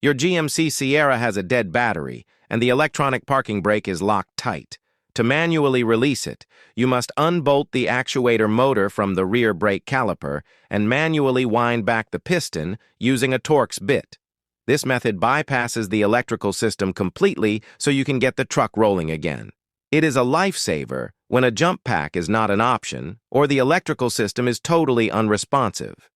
Your GMC Sierra has a dead battery, and the electronic parking brake is locked tight. To manually release it, you must unbolt the actuator motor from the rear brake caliper and manually wind back the piston using a Torx bit. This method bypasses the electrical system completely so you can get the truck rolling again. It is a lifesaver when a jump pack is not an option or the electrical system is totally unresponsive.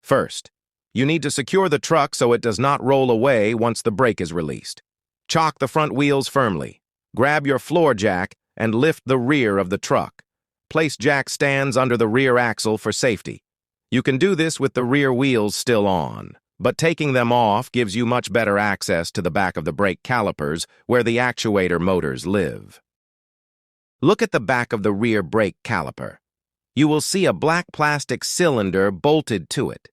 First, you need to secure the truck so it does not roll away once the brake is released. Chock the front wheels firmly. Grab your floor jack and lift the rear of the truck. Place jack stands under the rear axle for safety. You can do this with the rear wheels still on, but taking them off gives you much better access to the back of the brake calipers where the actuator motors live. Look at the back of the rear brake caliper. You will see a black plastic cylinder bolted to it.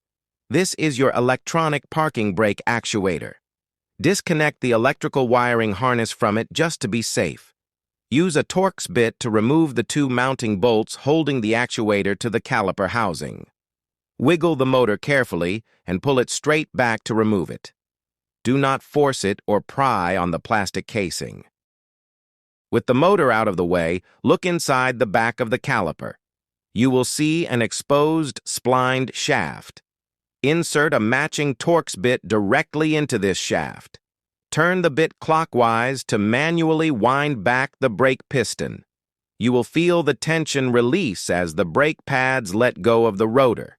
This is your electronic parking brake actuator. Disconnect the electrical wiring harness from it just to be safe. Use a Torx bit to remove the two mounting bolts holding the actuator to the caliper housing. Wiggle the motor carefully and pull it straight back to remove it. Do not force it or pry on the plastic casing. With the motor out of the way, look inside the back of the caliper. You will see an exposed splined shaft. Insert a matching Torx bit directly into this shaft. Turn the bit clockwise to manually wind back the brake piston. You will feel the tension release as the brake pads let go of the rotor.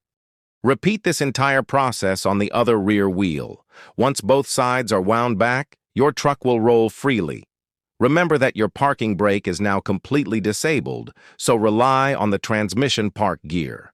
Repeat this entire process on the other rear wheel. Once both sides are wound back, your truck will roll freely. Remember that your parking brake is now completely disabled, so rely on the transmission park gear.